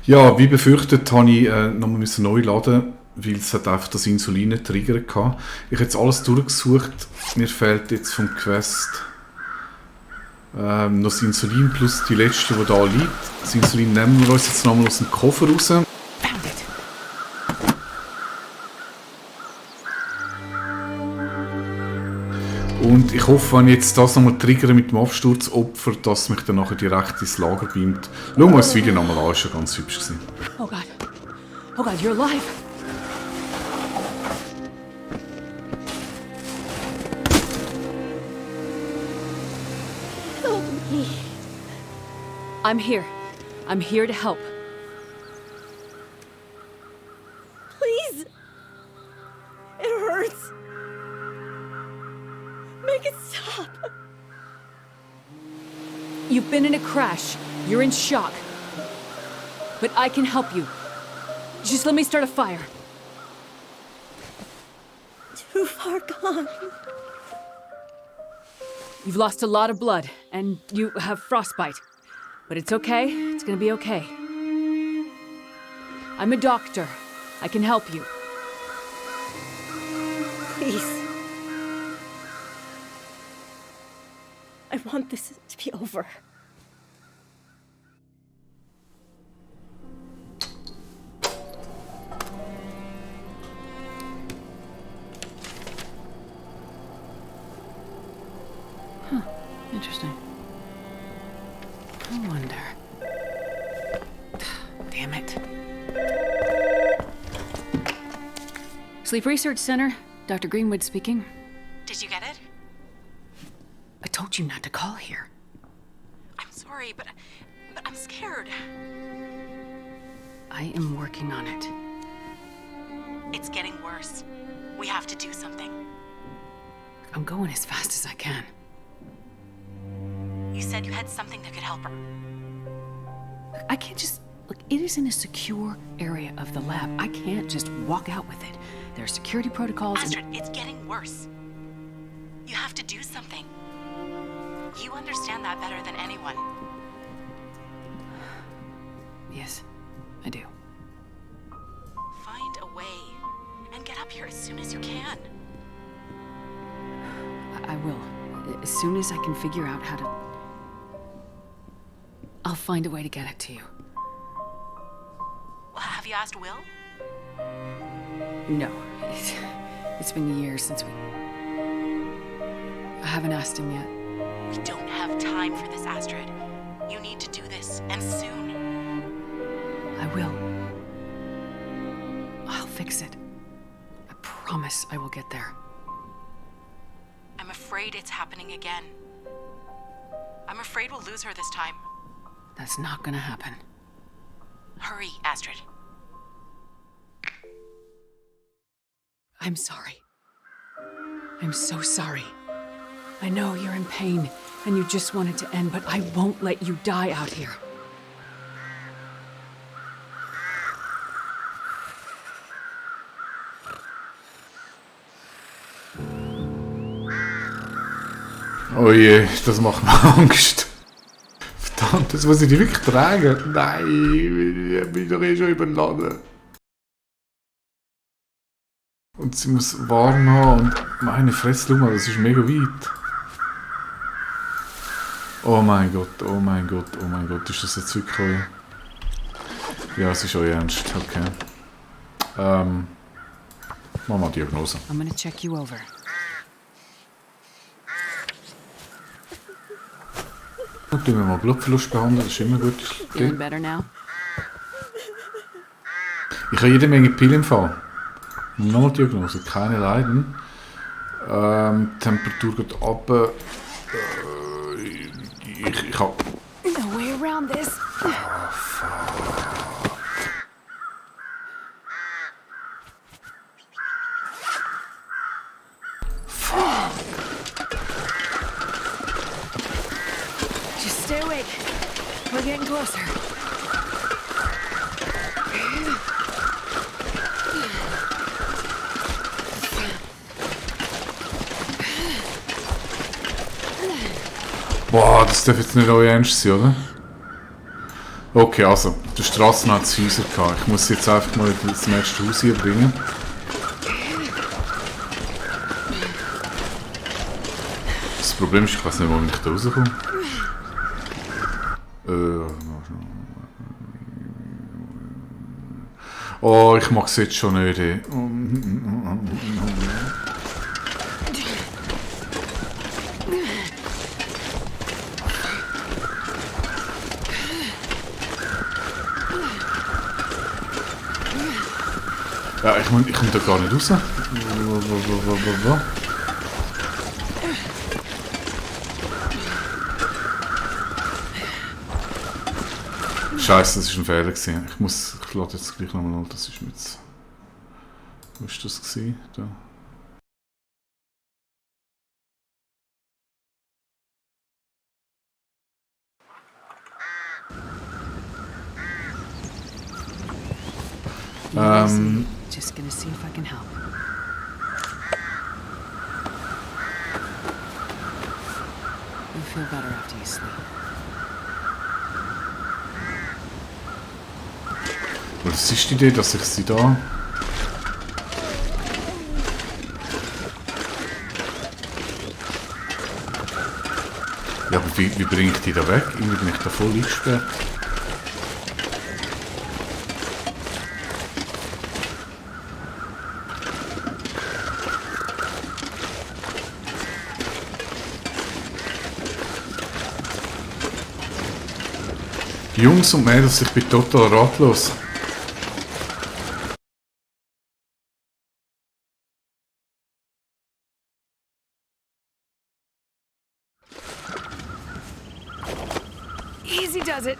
Ja, wie befürchtet, habe ich nochmal neu laden, weil es hat einfach das Insulin nicht triggern kann. Ich habe jetzt alles durchgesucht. Mir fehlt jetzt vom Quest noch das Insulin plus die letzte, die da liegt. Das Insulin nehmen wir uns jetzt nochmal aus dem Koffer raus. Und ich hoffe, wenn ich jetzt das nochmal triggere mit dem Absturzopfer, dass mich dann nachher direkt ins Lager beamt. Schau mal das Video nochmal an, ist ja ganz hübsch gewesen. Oh God. Oh God, you're alive. Help me. I'm here. I'm here to help. Please. It hurts. Make it stop. You've been in a crash. You're in shock. But I can help you. Just let me start a fire. Too far gone. You've lost a lot of blood, and you have frostbite. But it's okay. It's gonna be okay. I'm a doctor. I can help you. Please. I want this to be over. Interesting. I wonder. Damn it. Sleep Research Center, Dr. Greenwood speaking. Did you get it? I told you not to call here. I'm sorry, but I'm scared. I am working on it. It's getting worse. We have to do something. I'm going as fast as I can. You said you had something that could help her. I can't just... Look, it is in a secure area of the lab. I can't just walk out with it. There are security protocols Astrid, it's getting worse. You have to do something. You understand that better than anyone. Yes, I do. Find a way and get up here as soon as you can. I will. As soon as I can figure out how to... I'll find a way to get it to you. Well, have you asked Will? No. It's been years since we... I haven't asked him yet. We don't have time for this, Astrid. You need to do this, and soon. I will. I'll fix it. I promise I will get there. I'm afraid it's happening again. I'm afraid we'll lose her this time. That's not gonna happen. Hurry, Astrid. I'm sorry. I'm so sorry. I know you're in pain, and you just want it to end, but I won't let you die out here. Oh je, das macht mir Angst. Verdammt, das muss ich die wirklich tragen. Nein, ich bin doch eh schon überladen. Und sie muss warm haben und meine Fresse, schau mal, das ist mega weit. Oh mein Gott, oh mein Gott, oh mein Gott, ist das jetzt wirklich euer... Ja, es ist euer Ernst, okay. Machen wir Diagnose. I'm gonna check you over. Und tun wir mal Blutverlust behandeln, das ist immer gut. Feeling better now? Ich habe jede Menge Pillen im Fall. Nochmal Diagnose, keine Leiden. Temperatur geht ab. Ich habe... No way around this. Oh, fuck. Just stay awake. We're getting closer. Boah, das darf jetzt nicht euer Ernst sein, oder? Okay, also, der Straße hat es Häuser gehabt. Ich muss jetzt einfach mal das nächste Haus hier bringen. Das Problem ist, ich weiß nicht, wo ich da rauskomme. Oh, ich mag es jetzt schon nicht. Ja, ich komme da gar nicht raus. Scheiße, das war ein Fehler gewesen. Ich lade jetzt gleich nochmal an, das ist mir jetzt... Wo war das gewesen? Da. Easy. Just gonna see if I can help. You'll feel better after you sleep. Was ist die Idee, dass ich sie da... Ja, aber wie bringe ich die da weg? Irgendwie bin ich da voll eingesperrt. Jungs und Mädels, ich bin total ratlos. Easy does it.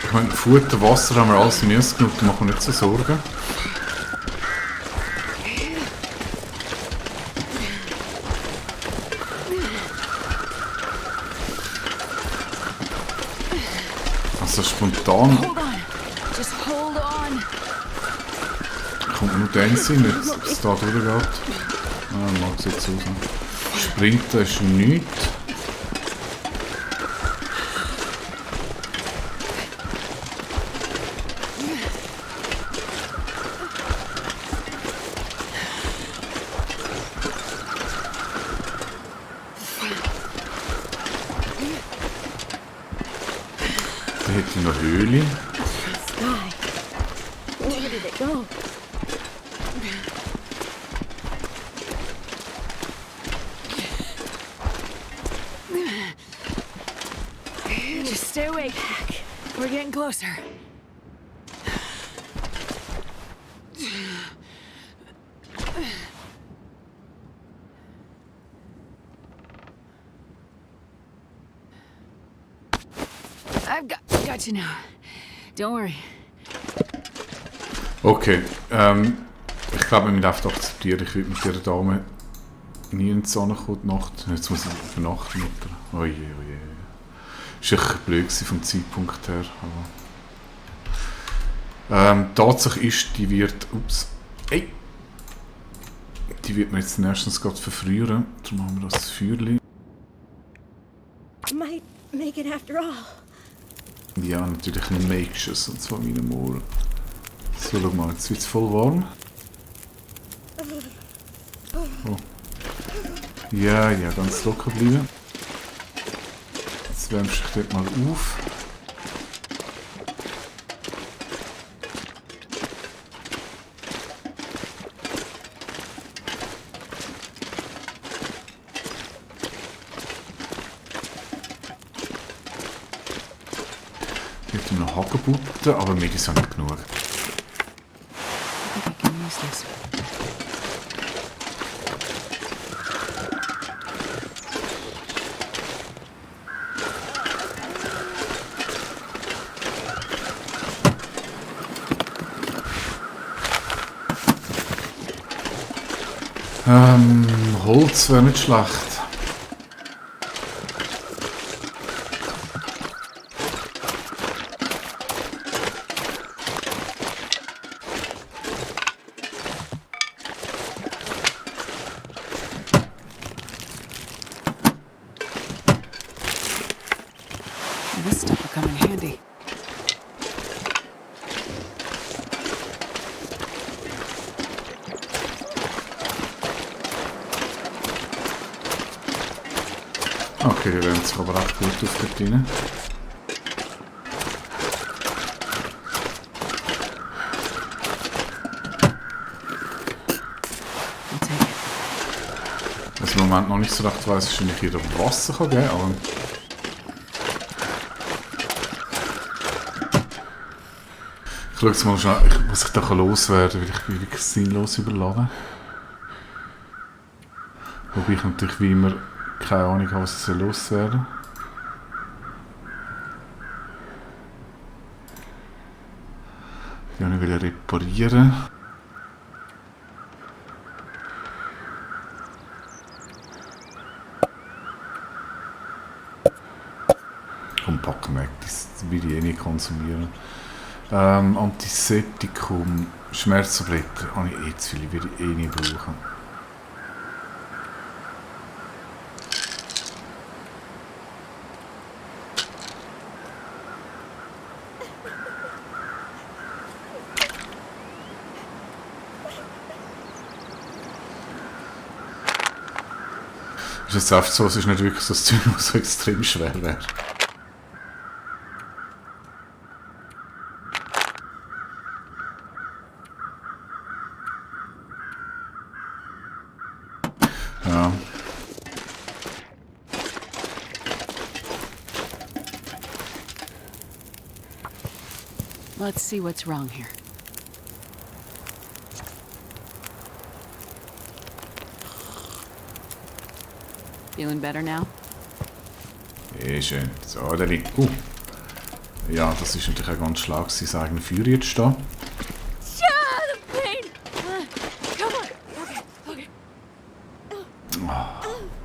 Ich meine, Futter, Wasser haben wir alles im Ersten genug, da machen wir nicht so Sorgen. Also spontan Hold on. Just hold on. kommt nur der Sinn, ob es da durchgeht. Ah, mag es jetzt raus. Sprinten ist nichts. Da hätte ich noch Höhle. Sky. Where did it go? Just stay awake. We're getting closer. Got you now. Don't worry. Okay, ich glaube, wir müssen einfach akzeptieren, ich will mit dieser Dame nie in die Sonne kommen, die Nacht. Jetzt muss ich übernachten mit ihr. Oje, oje. Das war ein bisschen blöd vom Zeitpunkt her. Aber Tatsache ist, die wird... Ups. Hey! Die wird mir jetzt erstens gerade verfrieren. Darum haben wir das Feuerchen. Might make it after all. Ja, natürlich ein Make-Schuss, und zwar meine Ohren. So, schau mal, jetzt wird es voll warm. Oh. Ja, ganz locker bleiben. Jetzt wärmst du dich dort mal auf. Mit einem Hagebutten, aber mir ist auch nicht genug. I think I can use this. Holz wäre nicht schlecht. This stuff will come in handy. Okay, die werden sich aber recht gut auf dort rein. I'll take it. Was ich im Moment noch nicht so recht weiss, ist, wenn ich hier Wasser kann geben kann, aber... Ich schaue jetzt mal schnell, was ich da loswerden kann, weil ich bin wirklich sinnlos überladen. Wobei ich natürlich wie immer keine Ahnung habe, was ich loswerden soll. Die wollte ich reparieren. Komm, packen weg, das will ich eh nicht konsumieren. Antiseptikum, Schmerztabletten, habe ich eh zu viele, würde ich eh nicht brauchen. Ist jetzt einfach so, es ist nicht wirklich so ein Zeug, das so extrem schwer wäre. Ja. Let's see what's wrong here. Feeling better now? Schön. So, der liegt. Ja, das ist natürlich auch ganz schlau, sein eigenes Feuer jetzt stehen. The pain! Come on. Okay.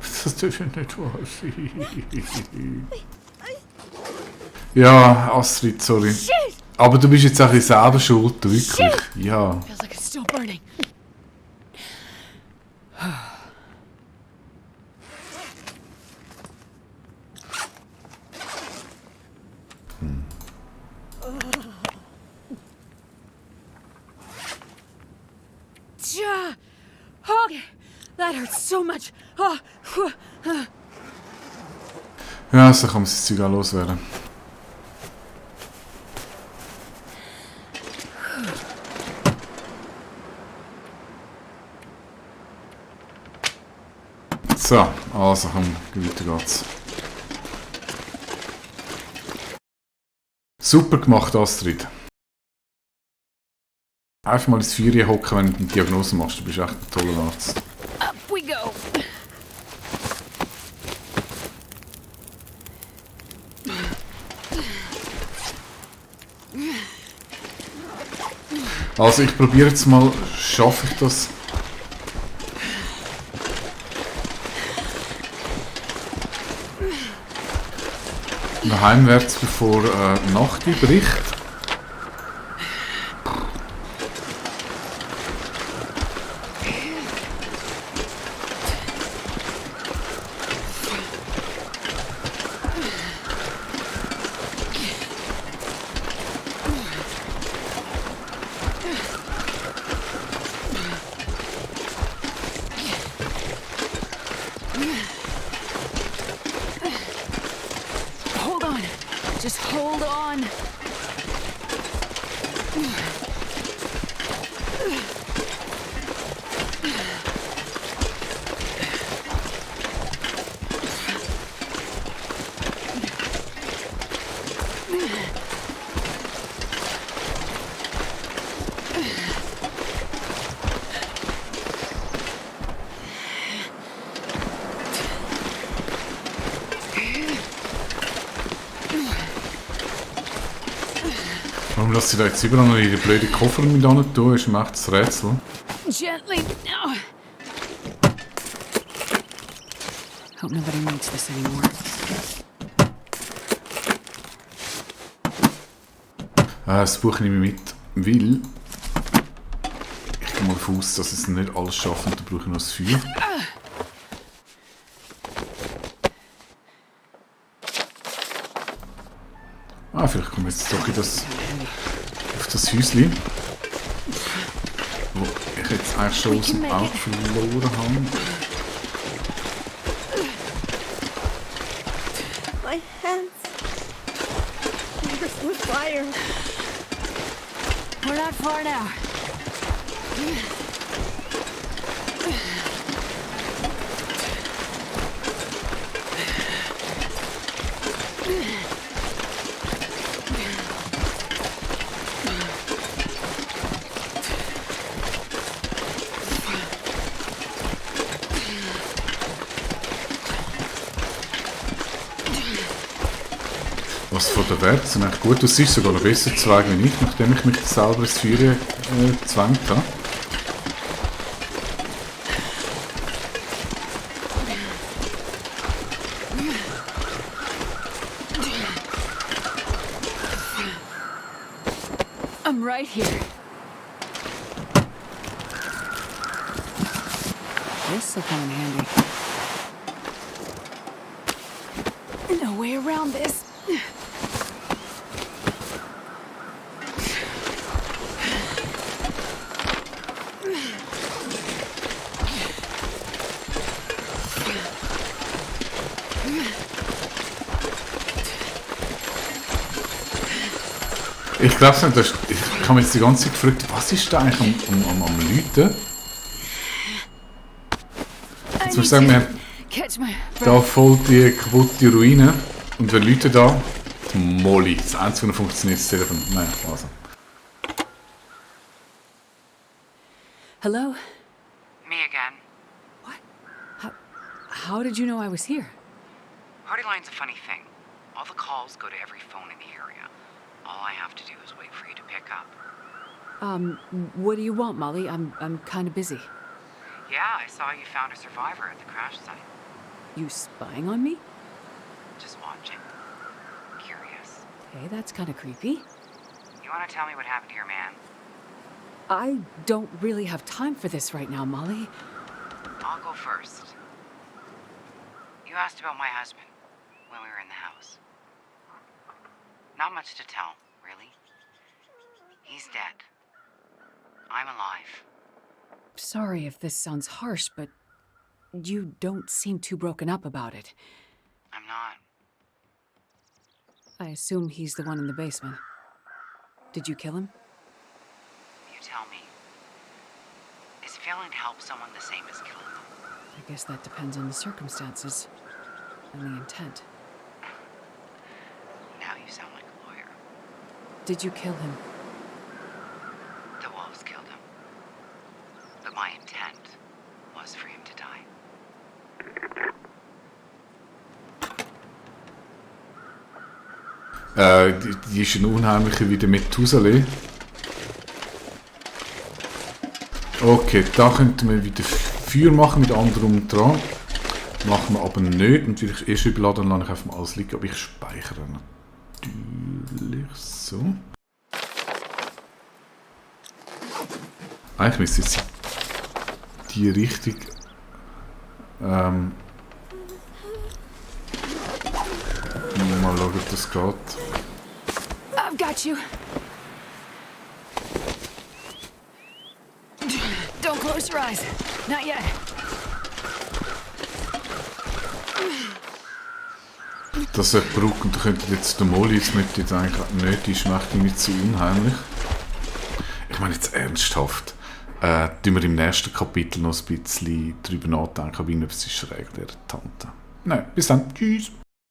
Das darf ja nicht wahr sein. Ja, Astrid, sorry. Aber du bist jetzt auch selber schuld, wirklich. Ja. Feels like it's still burning. Okay. That hurts so much. Oh, Ja, so kann man das Zeug auch loswerden. So, also komm, weiter geht's. Super gemacht, Astrid. Einfach mal ins Feuer hocken, wenn du eine Diagnose machst. Du bist echt ein toller Arzt. Up we go. Also ich probiere jetzt mal, schaffe ich das? Heimwärts, bevor Nacht bricht. Hold on. Just hold on. Warum lässt sie da jetzt überall noch ihre blöden Koffer mit tun? Ist mir echt das Rätsel. Gently now. Hope nobody needs this anymore. Das Buch nehme ich mit, weil ich gehe mal davon aus, dass es nicht alles schafft und da brauche ich noch das Feuer. Ah, vielleicht komme ich jetzt doch auf das Häuschen. Wo ich jetzt eigentlich schon aus dem Auge verloren habe. My hands. Fingers with fire. We're not far now. Was von der Werte sind eigentlich gut. Du siehst sogar noch besser zwei wie ich, nachdem ich mich selber ins Feuer gezwängt habe. I'm right here. This'll come in handy. No way around this. Ich glaube, ich habe mich jetzt die ganze Zeit gefragt, was ist da eigentlich am Läuten? Jetzt muss ich sagen, wir haben Catch my da breath. voll die kaputte Ruine. Und wer läutet da? Die Molly. Das einzige, was funktioniert, ist das Telefon. Nein, also. Hello? Me again. How did you know I was here? Party line's a funny thing. All the calls go to every phone in the area. All I have to do is wait for you to pick up. What do you want, Molly? I'm kind of busy. Yeah, I saw you found a survivor at the crash site. You spying on me? Just watching. Curious. Hey, that's kind of creepy. You want to tell me what happened to your man? I don't really have time for this right now, Molly. I'll go first. You asked about my husband when we were in the house. Not much to tell, really. He's dead. I'm alive. Sorry if this sounds harsh, but you don't seem too broken up about it. I'm not. I assume he's the one in the basement. Did you kill him? You tell me. Is failing to help someone the same as killing them? I guess that depends on the circumstances and the intent. Now you sound like a lawyer. Did you kill him? The wolves killed him. But my intent was for him to die. Die ist ein unheimlicher wie der Methusaleh. Okay, da könnten wir wieder Feuer machen mit anderem dran. Machen wir aber nicht. Und vielleicht erst überladen, dann lasse ich einfach mal alles liegen. Aber ich speichere natürlich so. Eigentlich müsste jetzt die Richtung. Mal schauen, ob das geht. I've got you. Don't close your eyes. Not yet. Das hat Brücke und da könnte jetzt der Molly jetzt mit jetzt eigentlich nicht, die ist mir nicht zu unheimlich. Ich meine jetzt ernsthaft. Tun wir im nächsten Kapitel noch ein bisschen drüber nachdenken, ob irgendetwas ist schräg, der Tante. Nein, bis dann. Tschüss.